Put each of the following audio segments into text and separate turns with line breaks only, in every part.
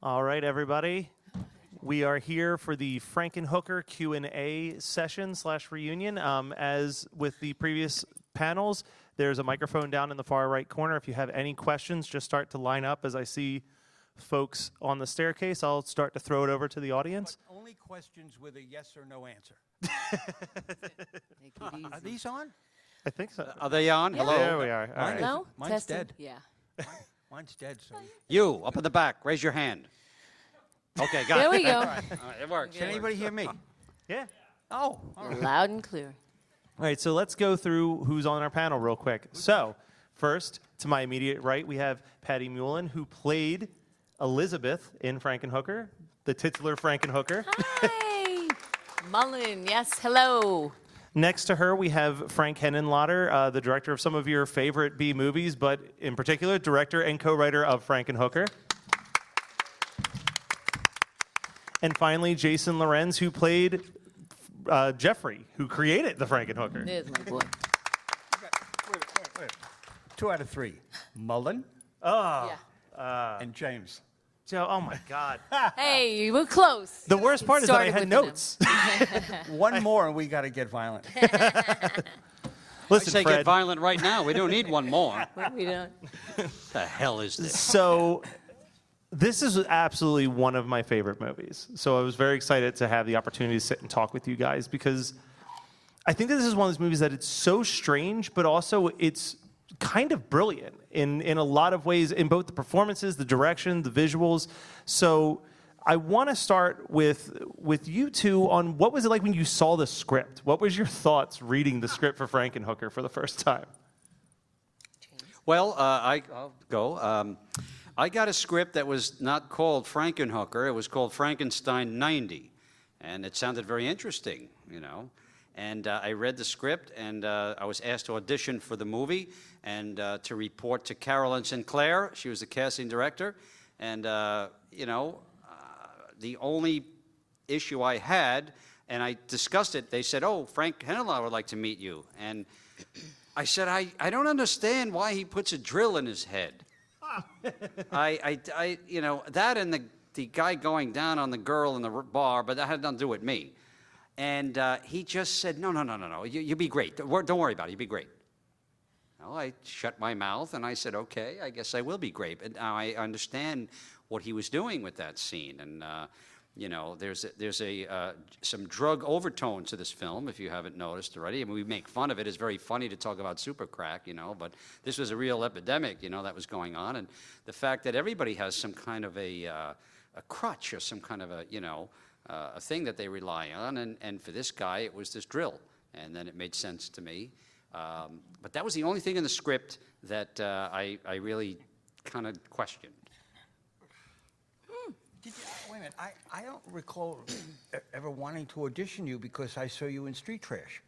All right, everybody. We are here for the Frankenhooker Q&A session/reunion. As with the previous panels, there's a microphone down in the far right corner. If you have any questions, just start to line up. As I see folks on the staircase, I'll start to throw it over to the audience.
But only questions with a yes or no answer.
Are
these on?
I think so.
Are they on?
Yeah.
Hello?
There we are. All right.
No?
Mine's
Testing.
dead.
Yeah.
Mine's dead, so.
You, up in the back, raise your hand. Okay, got
There
it.
we go.
All right, it works.
Can anybody hear me?
Yeah.
Oh, all right.
Loud and clear.
All right, so let's go through who's on our panel real quick. So, first, to my immediate right, we have Patty Mullen, who played Elizabeth in Frankenhooker, the titular Frankenhooker.
Hi. Mullen, yes, hello.
Next to her, we have Frank Henenlotter, the director of some of your favorite B movies, but in particular, director and co-writer of Frankenhooker. And finally, Jason Lorinz, who played Jeffrey, who created the Frankenhooker.
There's my boy.
Wait. 2 out of 3. Mullen
Oh,
Yeah.
and James.
Joe, oh my God.
Hey, you were close.
The worst part is that I
Started
had
with
notes.
One more and we got to get violent.
Listen,
I say
Fred.
get violent right now. We don't need one more.
We don't.
The hell is this?
So this is absolutely one of my favorite movies. So I was very excited to have the opportunity to sit and talk with you guys because I think that this is one of those movies that it's so strange, but also it's kind of brilliant in a lot of ways, in both the performances, the direction, the visuals. So I want to start with you two on what was it like when you saw the script? What was your thoughts reading the script for Frankenhooker for the first time?
Well, I'll go. I got a script that was not called Frankenhooker. It was called Frankenstein 90. And it sounded very interesting, you know. And I read the script, and I was asked to audition for the movie and to report to Carolyn Sinclair. She was the casting director. And, you know, the only issue I had, and I discussed it, they said, oh, Frank Henenlotter would like to meet you. And I said, I don't understand why he puts a drill in his head. You know, that and the guy going down on the girl in the bar, but that had nothing to do with me. And he just said, no, you'll be great. Don't worry about it, you'll be great. Well, I shut my mouth and I said, okay, I guess I will be great. But now I understand what he was doing with that scene. And, you know, there's some drug overtone to this film, if you haven't noticed already. I mean, we make fun of it. It's very funny to talk about super crack, you know, but this was a real epidemic, you know, that was going on. And the fact that everybody has some kind of a crutch or some kind of a, you know, a thing that they rely on, and for this guy, it was this drill. And then it made sense to me. But that was the only thing in the script that I really kind of questioned.
Wait a minute. I don't recall ever wanting to audition you because I saw you in Street Trash.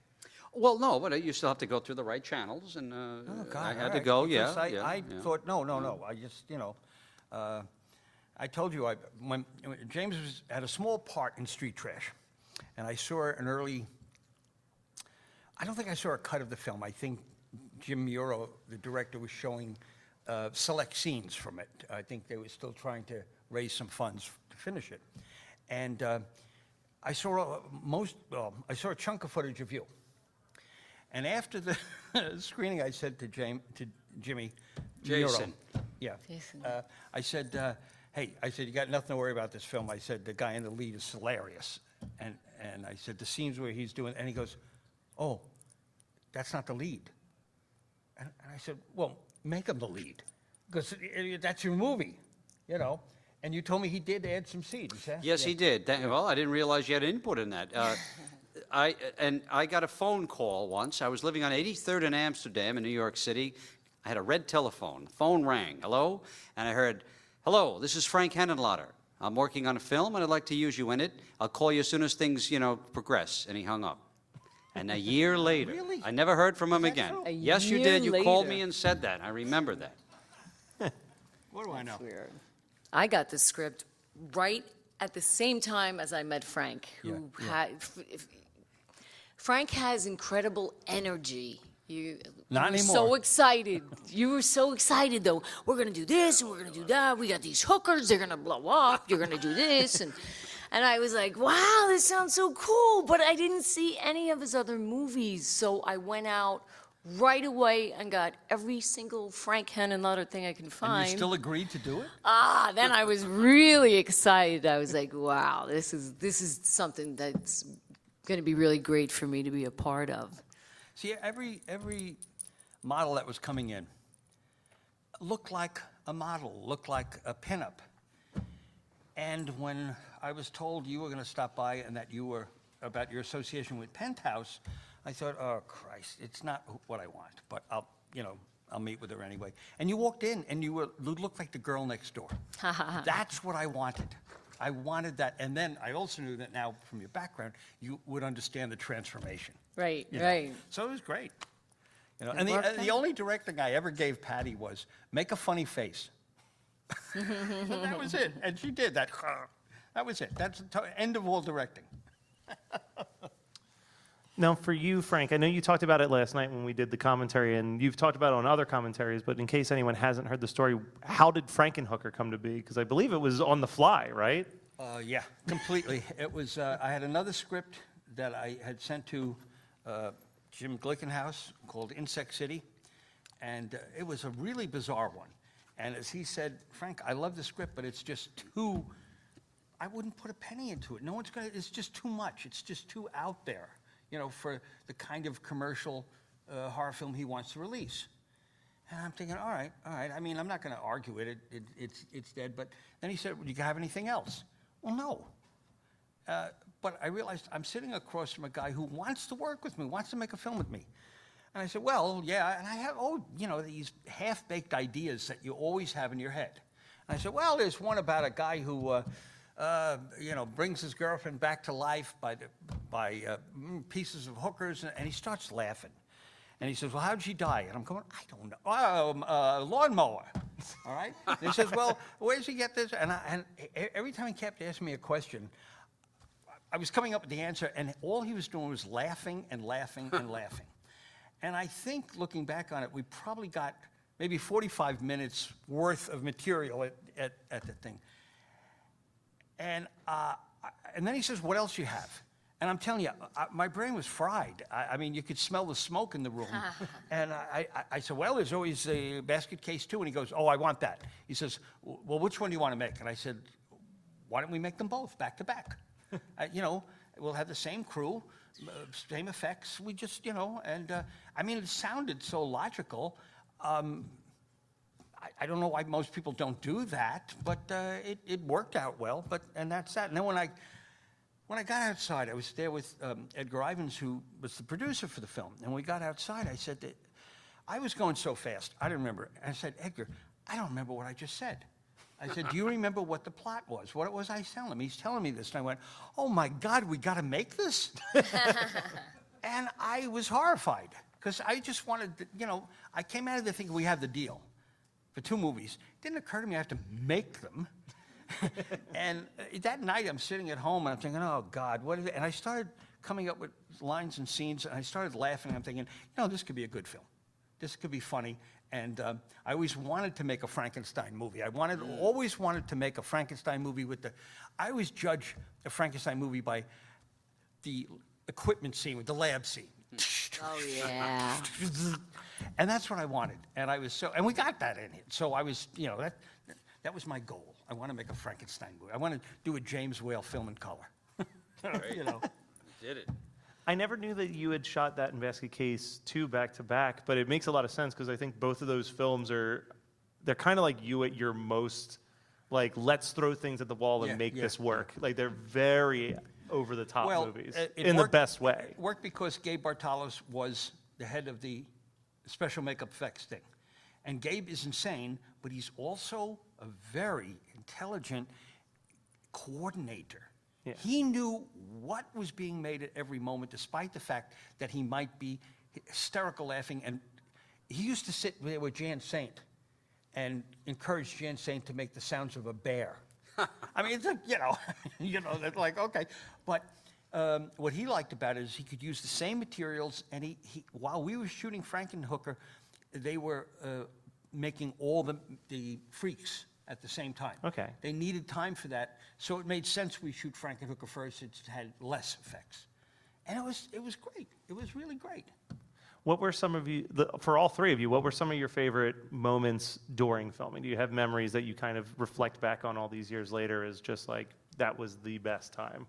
Well, no, but you still have to go through the right channels, and
Oh, God,
I had
all
to
right.
go,
Because
yeah.
I thought, no. I just, you know, I told you, when James had a small part in Street Trash, and I saw an early, I don't think I saw a cut of the film. I think Jim Muro, the director, was showing select scenes from it. I think they were still trying to raise some funds to finish it. And I saw I saw a chunk of footage of you. And after the screening, I said to Jimmy
Jason.
Muro, yeah.
Jason.
I said, hey, you got nothing to worry about this film. I said, the guy in the lead is hilarious. And I said, the scenes where he's doing, and he goes, oh, that's not the lead. And I said, well, make him the lead, because that's your movie, you know. And you told me he did add some scenes, huh?
Yes, he did. Well, I didn't realize you had input in that. I got a phone call once. I was living on 83rd in Amsterdam in New York City. I had a red telephone. The phone rang. Hello? And I heard, hello, this is Frank Henenlotter. I'm working on a film, and I'd like to use you in it. I'll call you as soon as things, you know, progress. And he hung up. And a year later,
Really?
I never heard from him again.
true?
A
Yes, you
year
did. You called
later.
me and said that. I remember that.
What do I know?
Weird. I got the script right at the same time as I met Frank, who had. Frank has incredible energy
Not
were
anymore.
so excited. You were so excited, though. We're going to do this and we're going to do that. We got these hookers. They're going to blow up. You're going to do this. And I was like, wow, this sounds so cool. But I didn't see any of his other movies. So I went out right away and got every single Frank Henenlotter thing I can find.
And you still agreed to do it?
Then I was really excited. I was like, wow, this is something that's going to be really great for me to be a part of.
See, every model that was coming in looked like a model, looked like a pinup. And when I was told you were going to stop by and that you were about your association with Penthouse, I thought, oh Christ, it's not what I want, but I'll meet with her anyway. And you walked in and you looked like the girl next door. That's what I wanted. I wanted that, and then I also knew that now from your background, you would understand the transformation.
Right,
you know.
right.
So it was great.
It
And
worked
the only directing I ever gave Patty was make a funny face. That was it, and she did that. That was it. That's the end of all directing.
Now, for you, Frank, I know you talked about it last night when we did the commentary, and you've talked about it on other commentaries, but in case anyone hasn't heard the story, how did Frankenhooker come to be? Because I believe it was on the fly, right?
Yeah, completely. It was. I had another script that I had sent to Jim Glickenhaus called Insect City, and it was a really bizarre one. And as he said, Frank, I love the script, but it's just too. I wouldn't put a penny into it. No one's gonna. It's just too much. It's just too out there, for the kind of commercial horror film he wants to release. And I'm thinking, all right. I mean, I'm not going to argue it. It's dead. But then he said, "Do you have anything else?" Well, no. But I realized I'm sitting across from a guy who wants to work with me, wants to make a film with me. And I said, well, yeah. And I have, these half-baked ideas that you always have in your head. And I said, well, there's one about a guy who, brings his girlfriend back to life by pieces of hookers, and he starts laughing. And he says, well, how did she die? And I'm going, I don't know. Lawnmower. All right? And he says, well, where does he get this? And every time he kept asking me a question, I was coming up with the answer, and all he was doing was laughing and laughing and laughing. And I think, looking back on it, we probably got maybe 45 minutes worth of material at the thing. And then he says, what else you have? And I'm telling you, my brain was fried. I mean, you could smell the smoke in the room. And I said, well, there's always a basket case too. And he goes, oh, I want that. He says, well, which one do you want to make? And I said, why don't we make them both back to back? We'll have the same crew, same effects. We just, I mean, it sounded so logical. I don't know why most people don't do that, but it worked out well. And that's that. And then when I got outside, I was there with Edgar Ivins, who was the producer for the film. And when we got outside, I said that I was going so fast, I didn't remember. And I said, Edgar, I don't remember what I just said. I said, do you remember what the plot was? What was I telling him? He's telling me this. And I went, oh, my God, we got to make this? And I was horrified because I just wanted, I came out of there thinking we have the deal for 2 movies. It didn't occur to me I have to make them. And that night I'm sitting at home and I'm thinking, oh, God, what is it? And I started coming up with lines and scenes, and I started laughing. I'm thinking, this could be a good film. This could be funny. And I always wanted to make a Frankenstein movie. Always wanted to make a Frankenstein movie I always judge a Frankenstein movie by the equipment scene, with the lab scene.
Oh, yeah.
And that's what I wanted. And and we got that in it. So I was, that was my goal. I want to make a Frankenstein movie. I want to do a James Whale film in color.
You did it.
I never knew that you had shot that in Basket Case 2 back to back, but it makes a lot of sense because I think both of those films they're kind of like you at your most, like, let's throw things at the wall and make this work. Like, they're very over-the-top movies in the best way.
It worked because Gabe Bartalos was the head of the special makeup effects thing. And Gabe is insane, but he's also a very intelligent coordinator. Yeah. He knew what was being made at every moment, despite the fact that he might be hysterical laughing. And he used to sit there with Jan Saint and encourage Jan Saint to make the sounds of a bear. I mean, it's like, that's like, okay. But what he liked about it is he could use the same materials, and he while we were shooting Frankenhooker, they were making all the freaks at the same time.
Okay.
They needed time for that, so it made sense we shoot Frankenhooker first. It had less effects, and it was great. It was really great.
What were some of you, for all three of you, what were some of your favorite moments during filming? Do you have memories that you kind of reflect back on all these years later as just like, that was the best time?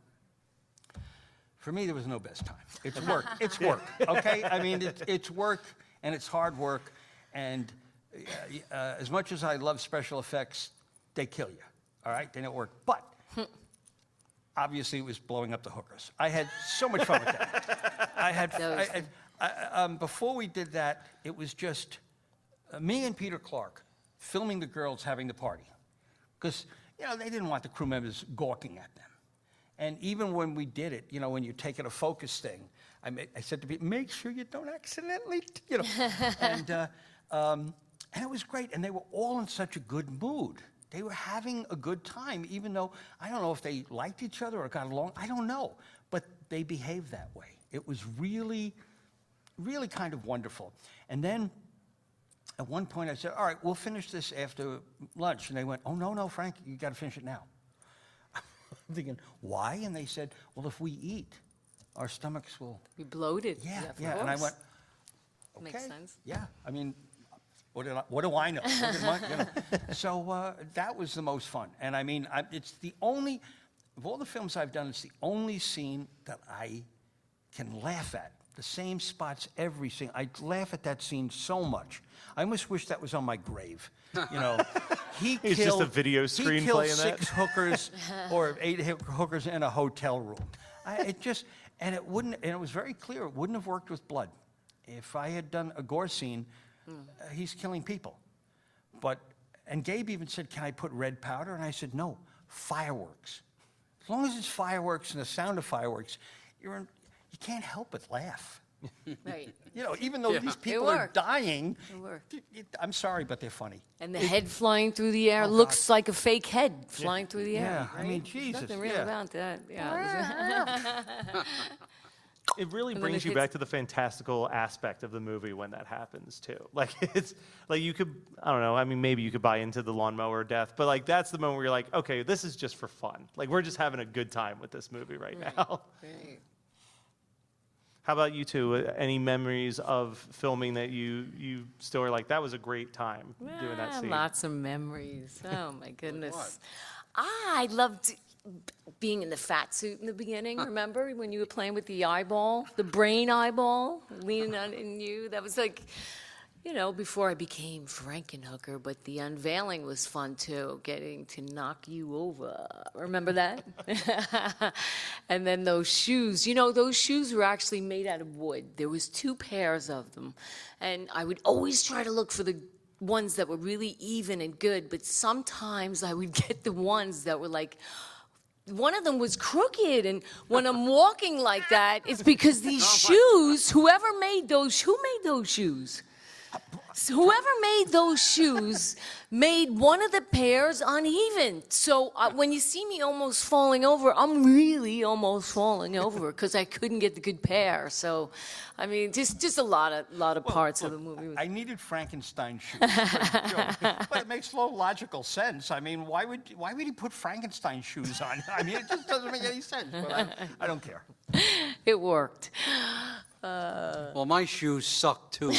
For me, there was no best time. It's work. It's work, okay? I mean, it's work, and it's hard work, and as much as I love special effects, they kill you, all right? They don't work. But obviously, it was blowing up the hookers. I had so much fun with that. Before we did that, it was just me and Peter Clark filming the girls having the party. Because, they didn't want the crew members gawking at them. And even when we did it, when you're taking a focus thing, I said to Pete, make sure you don't accidentally, and it was great. And they were all in such a good mood. They were having a good time, even though, I don't know if they liked each other or got along. I don't know. But they behaved that way. It was really, really kind of wonderful. And then at one point I said, all right, we'll finish this after lunch. And they went, oh, no, Frank, you got to finish it now. I'm thinking, why? And they said, well, if we eat, our stomachs will...
Be bloated.
Yeah.
Of
And I
course.
went, okay.
Makes sense.
Yeah, I mean, what do I know? So that was the most fun. And I mean, it's the only, of all the films I've done, it's the only scene that I can laugh at. The same spots, every scene. I laugh at that scene so much. I almost wish that was on my grave.
It's just a video screen
he killed
playing that?
6 hookers or 8 hookers in a hotel room. And it was very clear, it wouldn't have worked with blood. If I had done a gore scene, he's killing people. And Gabe even said, can I put red powder? And I said, no, fireworks. As long as it's fireworks and the sound of fireworks, you can't help but laugh.
Right.
Even though these people are dying,
It worked.
I'm sorry, but they're funny.
And the head flying through the air looks like a fake head flying through the air.
Yeah, I mean,
right?
Jesus,
Nothing real
yeah.
about that. Yeah.
It really
And then
brings
it
you
hits-
back to the fantastical aspect of the movie when that happens too. Like it's like you could, I don't know, I mean maybe you could buy into the lawnmower death, but like that's the moment where you're like, okay, this is just for fun. Like we're just having a good time with this movie right now.
Right.
How about you two? Any memories of filming that you still are like, that was a great time doing that scene?
Lots of memories. Oh my goodness. I loved being in the fat suit in the beginning. Remember when you were playing with the eyeball, the brain eyeball, leaning on in you? That was like, before I became Frankenhooker, but the unveiling was fun too, getting to knock you over. Remember that? And then those shoes, those shoes were actually made out of wood. There was 2 pairs of them. And I would always try to look for the ones that were really even and good, but sometimes I would get the ones that were like, one of them was crooked, and when I'm walking like that, it's because these shoes, who made those shoes? So whoever made those shoes made one of the pairs uneven. So when you see me almost falling over, I'm really almost falling over because I couldn't get the good pair. So, I mean, just a lot of parts of the movie.
I needed Frankenstein shoes, but it makes no logical sense. I mean, why would he put Frankenstein shoes on? I mean, it just doesn't make any sense. But I don't care.
It worked.
Well, my shoes suck too.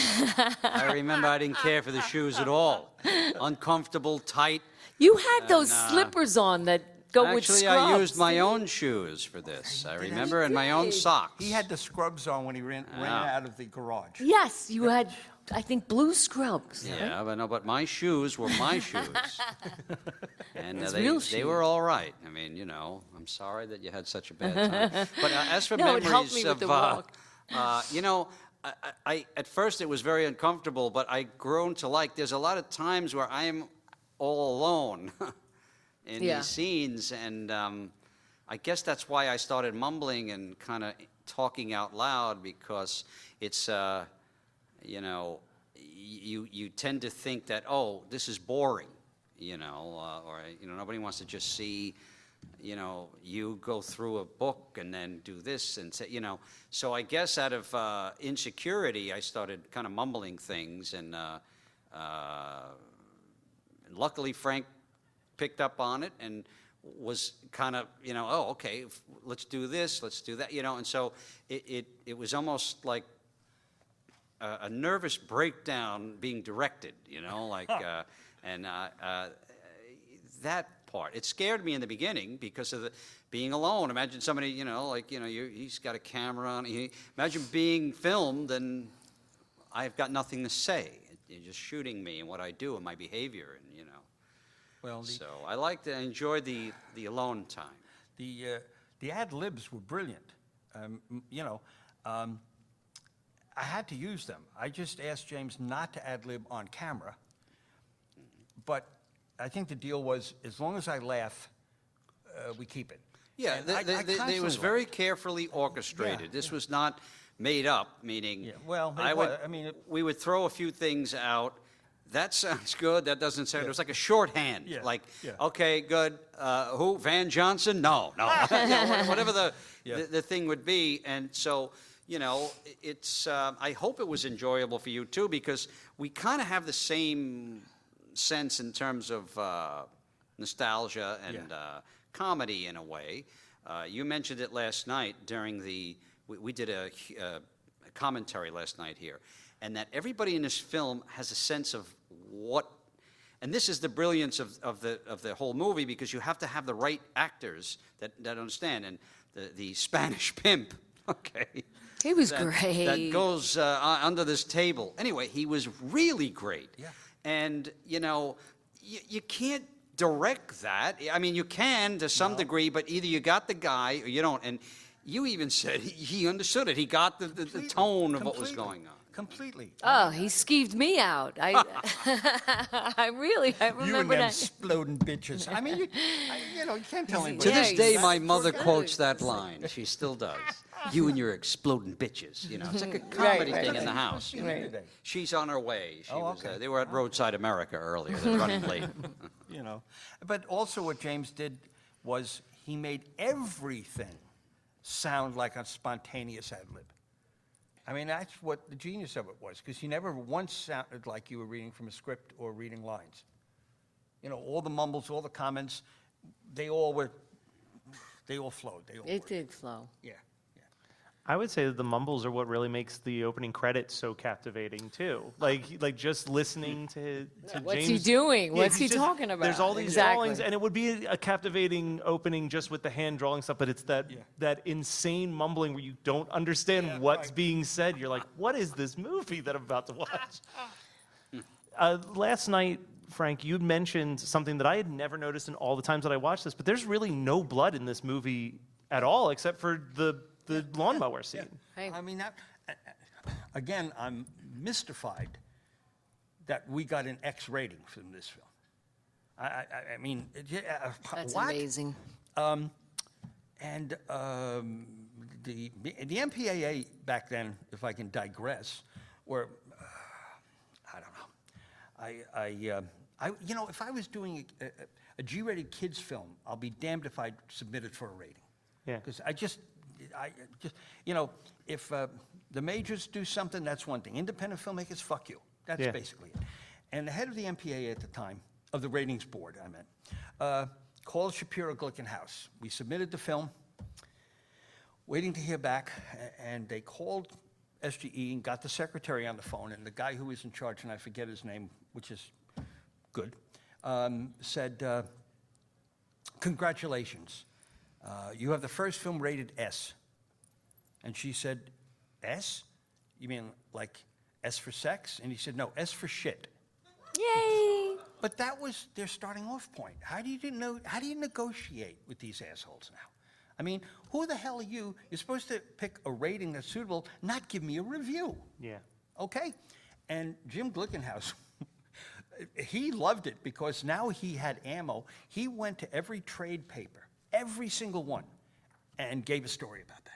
I remember I didn't care for the shoes at all. Uncomfortable, tight.
You had those slippers on that go with
Actually,
scrubs.
I used my own shoes for this. I remember, and my own
did.
socks.
He had the scrubs on when he ran out of the garage.
Yes, you had, I think, blue scrubs.
Yeah, but my shoes were my shoes. And
It's
they
real
were
shoes.
all right. I mean, I'm sorry that you had such a bad time. But as for
No, it helped
memories
me with
of,
the walk.
I at first it was very uncomfortable, but I grown to like. There's a lot of times where I am all alone in
Yeah.
these scenes, and I guess that's why I started mumbling and kind of talking out loud, because it's you tend to think that, oh, this is boring, or nobody wants to just see you go through a book and then do this and say, So I guess out of insecurity, I started kind of mumbling things, and luckily Frank picked up on it and was kind of, oh, okay, let's do this, let's do that, and so it was almost like a nervous breakdown being directed, and that part. It scared me in the beginning because of being alone. Imagine somebody, he's got a camera on. Imagine being filmed and I've got nothing to say. You're just shooting me and what I do and my behavior, and
Well,
so I enjoyed the alone time.
the ad libs were brilliant. I had to use them. I just asked James not to ad lib on camera, but I think the deal was, as long as I laugh, we keep it.
Yeah,
And I
it was
constantly
very
laugh.
carefully orchestrated.
Yeah,
This was not made up, meaning
Yeah, well,
we would throw a few things out. That sounds good. That doesn't sound. It was like a shorthand.
Yeah,
Like,
yeah.
okay, good. Who? Van Johnson? No. Whatever the thing would be. And so, it's. I hope it was enjoyable for you too, because we kind of have the same sense in terms of nostalgia and comedy in a way. You mentioned it last night during we did a commentary last night here, and that everybody in this film has a sense of what, and this is the brilliance of the whole movie, because you have to have the right actors that understand, and the Spanish pimp, okay.
He was
that
great.
goes under this table. Anyway, he was really great.
Yeah.
And, you can't direct that. I mean, you can to some degree, but either you got the guy or you don't. And you even said he understood it. He got the tone of what was going on.
Completely.
Oh, he skeeved me out. I
You and
remember
them
that.
exploding bitches. I mean, you can't tell
To
anybody.
this
Yeah,
day,
he's
my mother
good.
quotes that line. She still does. You and your exploding bitches. It's like a comedy
right,
thing
right.
in the house.
Right.
She's on her way. She was.
okay.
They were at Roadside America earlier. They're running late.
But also what James did was he made everything sound like a spontaneous ad lib. I mean, that's what the genius of it was, because he never once sounded like you were reading from a script or reading lines. All the mumbles, all the comments, they all flowed. They all
It
worked.
did flow.
Yeah.
I would say that the mumbles are what really makes the opening credits so captivating too. Like just listening to
What's
James.
he doing?
Yeah,
What's he
he's just-
talking about?
There's all these
Exactly.
drawings, and it would be a captivating opening just with the hand drawing stuff. But it's that insane mumbling where you don't understand what's
right.
being said. You're like, what is this movie that I'm about to watch? Last night, Frank, you mentioned something that I had never noticed in all the times that I watched this. But there's really no blood in this movie at all, except for the lawnmower scene.
Right.
I mean, again, I'm mystified that we got an X rating from this film. I mean,
That's
what?
amazing.
And the MPAA back then, if I can digress, were I don't know. If I was doing a G-rated kids film, I'll be damned if I'd submit it for a rating.
Yeah.
Because if the majors do something, that's one thing. Independent filmmakers, fuck you. That's basically it. And the head of the MPAA at the time, of the ratings board, I meant, called Shapiro Glickenhaus. We submitted the film, waiting to hear back, and they called SGE and got the secretary on the phone, and the guy who was in charge, and I forget his name, which is good, said, congratulations. You have the first film rated S. And she said, S? You mean like S for sex? And he said, no, S for shit.
Yay!
But that was their starting off point. How do you negotiate with these assholes now? I mean, who the hell are you? You're supposed to pick a rating that's suitable, not give me a review.
Yeah.
Okay? And Jim Glickenhaus, he loved it because now he had ammo. He went to every trade paper, every single one, and gave a story about that.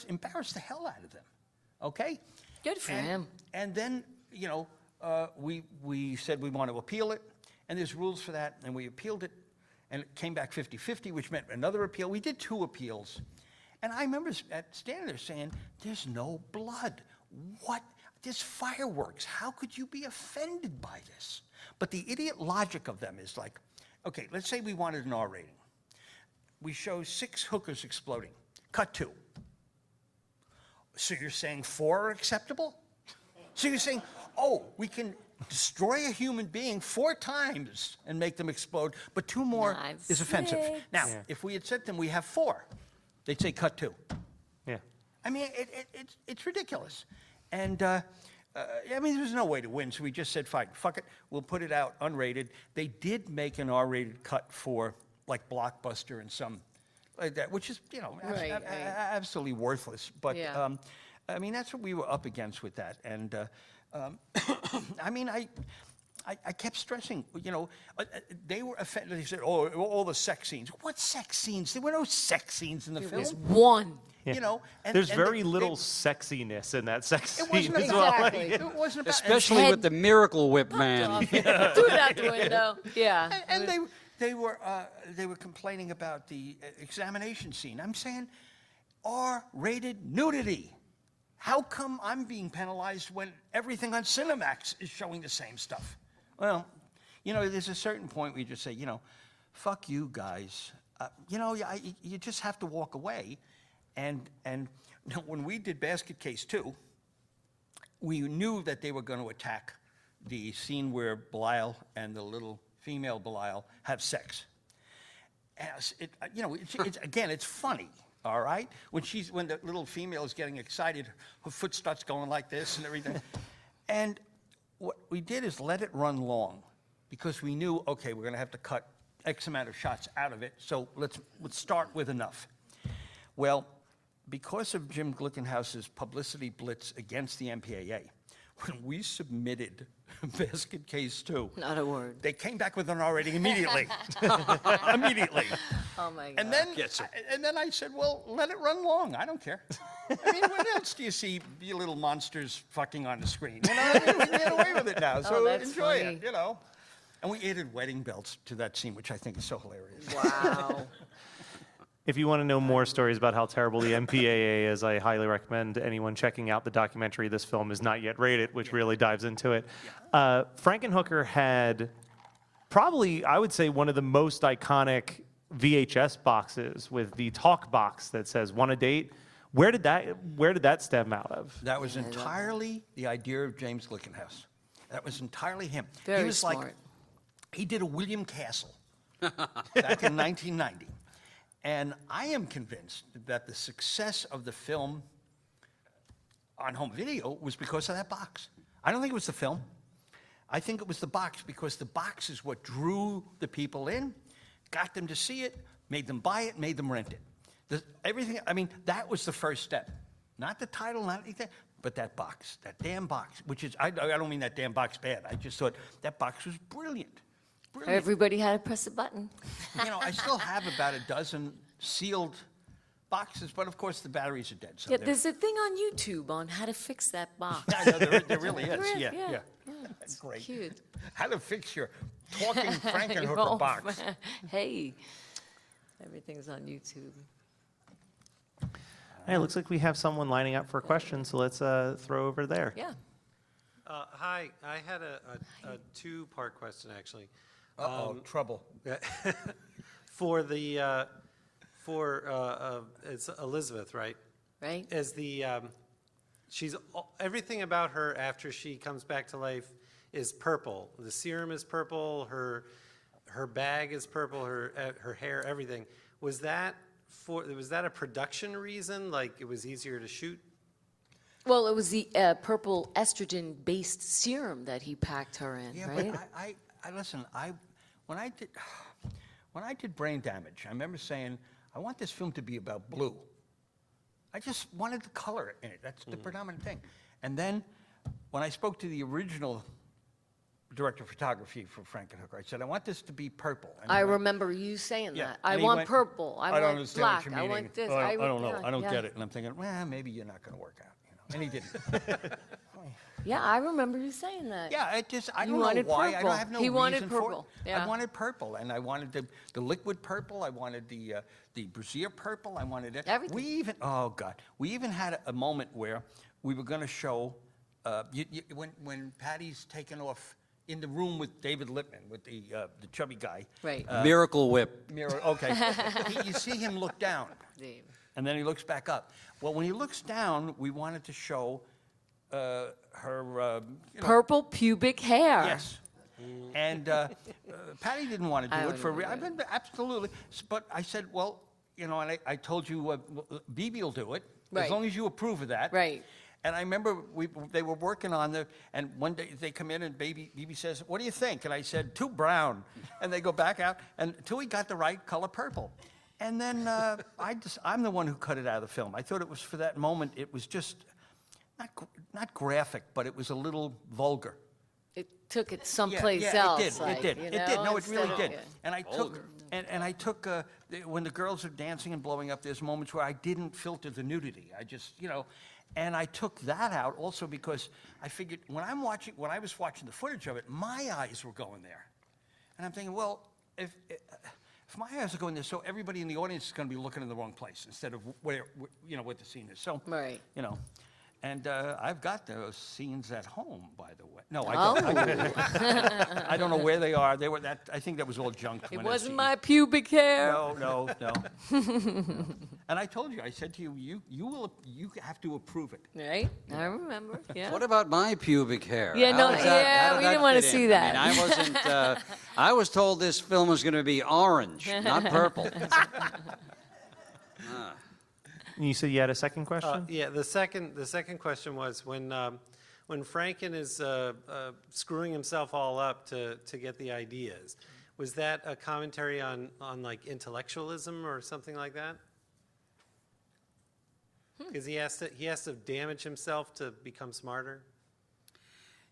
Embarrassed the hell out of them. Okay?
Good for him.
And then, we said we want to appeal it, and there's rules for that, and we appealed it. and it came back 50-50, which meant another appeal. We did 2 appeals. And I remember standing there saying, there's no blood. What? There's fireworks. How could you be offended by this? But the idiot logic of them is like, okay, let's say we wanted an R rating. We show 6 hookers exploding. Cut 2. So you're saying 4 are acceptable? So you're saying, oh, we can destroy a human being 4 times and make them explode, but 2 more
Knives.
is offensive.
Six.
Now, if we had said to them, we have 4, they'd say cut 2.
Yeah.
I mean, it's ridiculous. And, I mean, there's no way to win, so we just said, fine, fuck it, we'll put it out unrated. They did make an R-rated cut for, like, Blockbuster and some like that, which is, you know,
Right, right.
absolutely worthless. But,
Yeah.
I mean, that's what we were up against with that. And, I mean, I kept stressing, you know, they were offended. They said, oh, all the sex scenes. What sex scenes? There were no sex scenes in the
There
film.
was one.
You know, and
There's
and
very
they-
little sexiness in that sex
It
scene
wasn't
as well.
exactly. It wasn't about,
Especially
Head-
with the Miracle Whip man.
Threw it out the window. Yeah.
and they were complaining about the examination scene. I'm saying R-rated nudity. How come I'm being penalized when everything on Cinemax is showing the same stuff? Well, you know, there's a certain point where you just say, you know, fuck you guys. You know, you just have to walk away. And when we did Basket Case 2, we knew that they were going to attack the scene where Belial and the little female Belial have sex. You know, it's funny, all right? When the little female is getting excited, her foot starts going like this and everything. And what we did is let it run long because we knew, okay, we're going to have to cut X amount of shots out of it, so let's start with enough. Well, because of Jim Glickenhaus's publicity blitz against the MPAA, when we submitted Basket Case 2,
Not a word.
they came back with an R rating immediately. Immediately.
Oh my God.
And then I said, well, let it run long. I don't care. I mean, what else do you see you little monsters fucking on the screen? You know, I mean, we can get away with it now, so
that's
enjoy
funny.
it, you know. And we added wedding belts to that scene, which I think is so hilarious.
Wow.
If you want to know more stories about how terrible the MPAA is, I highly recommend anyone checking out the documentary This Film Is Not Yet Rated, which really dives into it. Frankenhooker had probably, I would say, one of the most iconic VHS boxes with the talk box that says, "Want a date?" Where did that stem out of?
That was entirely the idea of James Glickenhaus. That was entirely him.
Very
he was
smart.
like, he did a William Castle back in 1990. And I am convinced that the success of the film on home video was because of that box. I don't think it was the film. I think it was the box, because the box is what drew the people in, got them to see it, made them buy it, made them rent it. Everything, I mean, that was the first step. Not the title, not anything, but that box, that damn box, which is, I don't mean that damn box bad. I just thought that box was brilliant. Brilliant.
Everybody had to press a button.
You know, I still have about a dozen sealed boxes, but of course the batteries are dead. So
Yeah,
they're-
there's a thing on YouTube on how to fix that box.
I know, there really is.
There is,
Yeah.
It's
Great.
cute.
How to fix your talking
Your
Frankenhooker
own-
box.
Hey, everything's on YouTube.
Hey, it looks like we have someone lining up for a question, so let's throw over there.
Yeah.
Hi, I had a two-part question, actually.
Uh-oh, trouble.
For the, it's Elizabeth, right?
Right?
As the, everything about her after she comes back to life is purple. The serum is purple, her bag is purple, her hair, everything. Was that a production reason? Like it was easier to shoot?
Well, it was the purple estrogen-based serum that he packed her in,
Yeah,
right?
but I listen. When I did Brain Damage, I remember saying, I want this film to be about blue. I just wanted the color in it. That's the predominant thing. And then when I spoke to the original director of photography for Frankenhooker, I said, I want this to be purple. And he
I
went,
remember you saying
yeah.
that. I
And he
want
went,
purple. I
don't
want
understand
black.
what you're
I
meaning.
want this.
I don't know.
yeah,
I don't
yeah.
get it. And I'm thinking, well, maybe you're not going to work out. You know. and he didn't.
Yeah, I remember you saying that.
Yeah, it just, I
You
don't know
wanted
why. I
purple.
don't have no
He wanted
reason for it.
purple, yeah.
I wanted purple, and I wanted the liquid purple. I wanted the brassiere purple. I wanted it.
Everything.
We even, oh God, we even had a moment where we were going to show, when Patty's taken off in the room with David Lippman, with the chubby guy.
Right.
Miracle Whip.
Okay. You see him look down,
Dave.
and then he looks back up. Well, when he looks down, we wanted to show her,
Purple pubic hair.
yes. And Patty didn't want to
I
do it for
wouldn't
I've been absolutely. But I said, well, and I told you BB will do it
Right.
as long as you approve of that.
Right.
And I remember they were working on and one day they come in and BB says, "What do you think?" And I said, "Too brown." And they go back out until we got the right color purple. And then I'm the one who cut it out of the film. I thought it was for that moment. It was just not graphic, but it was a little vulgar.
It took it someplace else.
It did.
you
It
know,
did. No, it really
instead of-
did.
yeah.
And I took, and I took, when the girls are dancing and blowing up, there's moments where I didn't filter the nudity. I just, and I took that out also because I figured when I was watching the footage of it, my eyes were going there. And I'm thinking, well, if my eyes are going there, so everybody in the audience is going to be looking in the wrong place instead of where, what the scene is. So,
Right.
And I've got those scenes at home, by the way. No, I don't. I don't know where they are. They were I think that was all junk.
It
when I
wasn't
seen
my pubic hair.
No. And I told you. I said to you, you have to approve it.
Right? I remember. Yeah.
What about my pubic hair?
Yeah, no,
How does that-
yeah,
how did
we
that
didn't wanna
fit
see
in?
that.
I mean, I wasn't. I was told this film was going to be orange, not purple.
You said you had a second question?
Yeah, the second question was when Franken is screwing himself all up to get the ideas. Was that a commentary on like intellectualism or something like that? Because he has to damage himself to become smarter.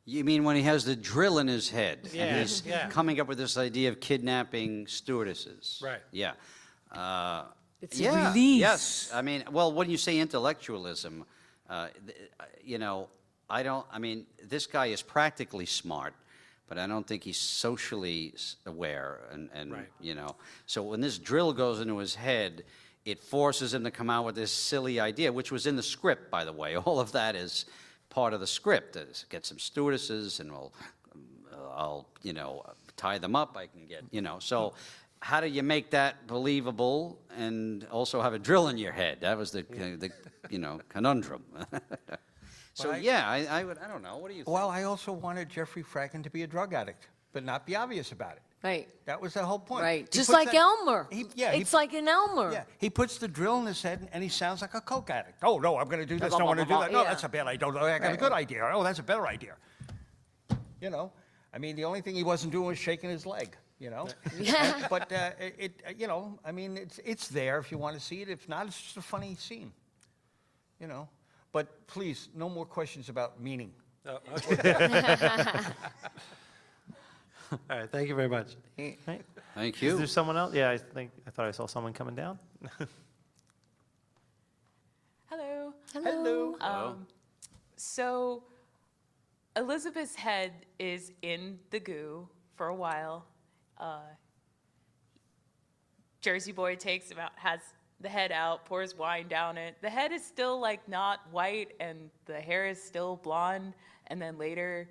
You mean when he has the drill in his head
Yeah,
and he's
yeah.
coming up with this idea of kidnapping stewardesses?
Right.
Yeah.
It's a
Yeah,
release.
yes. I mean, well, when you say intellectualism, this guy is practically smart, but I don't think he's socially aware. And
Right.
So when this drill goes into his head, it forces him to come out with this silly idea, which was in the script, by the way. All of that is part of the script. Get some stewardesses, and I'll tie them up. I can get, so. How do you make that believable and also have a drill in your head? That was the conundrum. So
Well,
I don't know. What do you think?
Well, I also wanted Jeffrey Franken to be a drug addict, but not be obvious about it.
Right.
That was the whole point.
Right.
He
Just
puts
like
that-
Elmer.
he
Like an Elmer.
Yeah, he puts the drill in his head, and he sounds like a coke addict. Oh no, I'm going to do this. Don't want to do that. No,
Yeah.
that's a bad idea. I got a good idea. Oh, that's a better idea. I mean, the only thing he wasn't doing was shaking his leg.
Yeah.
But it's there if you want to see it. If not, it's just a funny scene. But please, no more questions about meaning.
Oh, okay. All right, thank you very much.
Right.
Thank
Is
you.
there someone else? Yeah, I thought I saw someone coming down.
Hello.
Hello.
So Elizabeth's head is in the goo for a while. Jersey Boy has the head out, pours wine down it. The head is still like not white, and the hair is still blonde. And then later,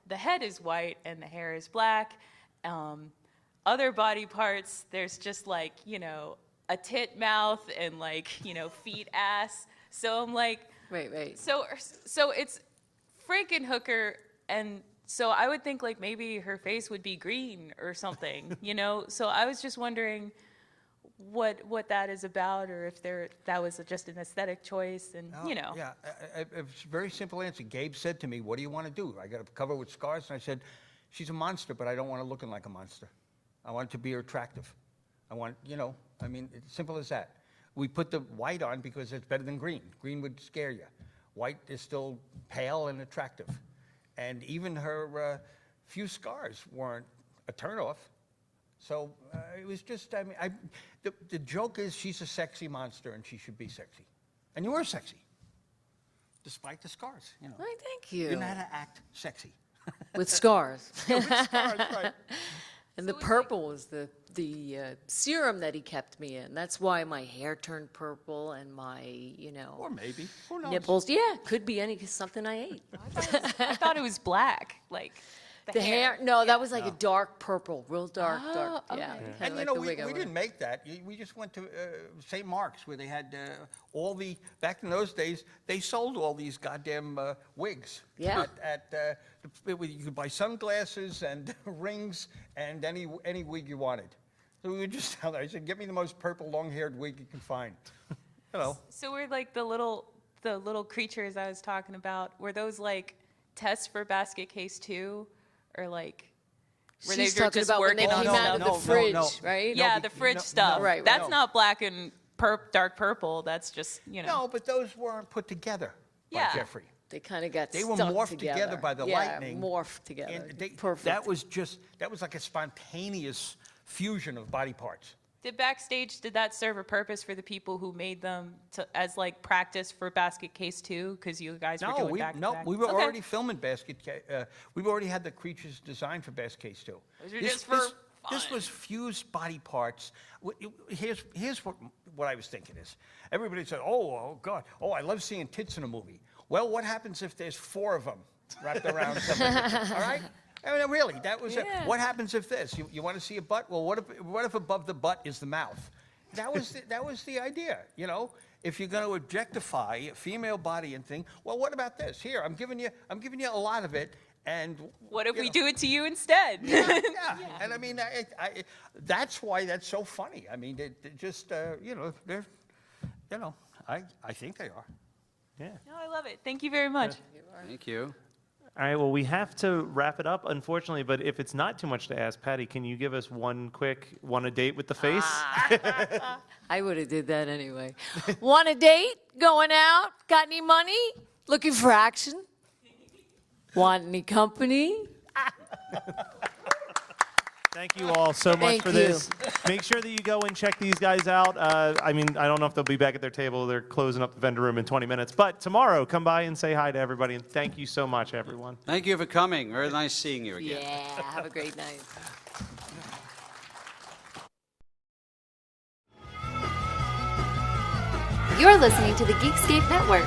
the head is white and the hair is black. Other body parts, there's just like a tit mouth and feet, ass. So I'm like,
Wait.
so it's Frankenhooker, and so I would think like maybe her face would be green or something, So I was just wondering what that is about, or if that was just an aesthetic choice, and
Yeah, it's a very simple answer. Gabe said to me, "What do you want to do?" I got a cover with scars, and I said, "She's a monster, but I don't want her looking like a monster. I want it to be attractive. I want, it's simple as that. We put the white on because it's better than green. Green would scare you. White is still pale and attractive. And even her few scars weren't a turnoff. So it was just, the joke is she's a sexy monster and she should be sexy. And you are sexy. despite the scars. You know,
Why, thank
you
you.
know how to act sexy.
With scars.
With scars, right?
And the purple was the serum that he kept me in. That's why my hair turned purple and my,
Or maybe, who knows?
nipples. Yeah, could be something I ate.
I thought it was black, like
The hair? No, that was like a dark purple, real dark, dark.
Oh,
Yeah,
okay.
kinda
And
like
you know,
the wig I
we
wore.
didn't make that. We just went to St. Mark's where they had all the, back in those days, they sold all these goddamn wigs.
Yeah.
You could buy sunglasses and rings and any wig you wanted. So we were just down there. I said, get me the most purple long-haired wig you can find. You know.
So we're like the little creatures I was talking about. Were those like tests for Basket Case 2, or like were
She's
they
talking
just
about when they
working on
came out of
stuff?
the fridge,
no.
right?
Yeah,
No,
the fridge
no,
stuff.
no,
Right,
That's
right.
not black and dark purple. That's just
No, but those weren't put together
Yeah.
by Jeffrey.
They kind of got
They were
stuck
morphed
together.
together by the
yeah,
lightning.
morphed together.
And
Perfect.
that was like a spontaneous fusion of body parts.
Did that serve a purpose for the people who made them as like practice for Basket Case 2? Because you guys were doing back to back?
We were
Okay.
already filming we already had the creatures designed for Basket Case 2.
Those were just for
This
fun.
was fused body parts. Here's what I was thinking is, everybody said, oh God, I love seeing tits in a movie. Well, what happens if there's 4 of them wrapped around something? All right? I mean, really, that was it.
Yeah.
What happens if this? You want to see a butt? Well, what if above the butt is the mouth? That was the idea, you know? If you're going to objectify a female body and thing, well, what about this? Here, I'm giving you a lot of it, and
What if
you
we
know,
do it to you instead?
yeah. And I mean, that's why that's so funny. I mean, they just, they're, I think they are.
Yeah.
No, I love it. Thank you very much.
Thank you.
All right, well, we have to wrap it up, unfortunately, but if it's not too much to ask, Patty, can you give us one quick, want a date with the face?
I would have did that anyway. Want a date? Going out? Got any money? Looking for action? Want any company?
Thank you all so much
Thank
for
you.
this. Make sure that you go and check these guys out. I mean, I don't know if they'll be back at their table. They're closing up the vendor room in 20 minutes. But tomorrow, come by and say hi to everybody. And thank you so much, everyone.
Thank you for coming. Very nice seeing you again.
Yeah, have a great night.
You're listening to the Geekscape Network.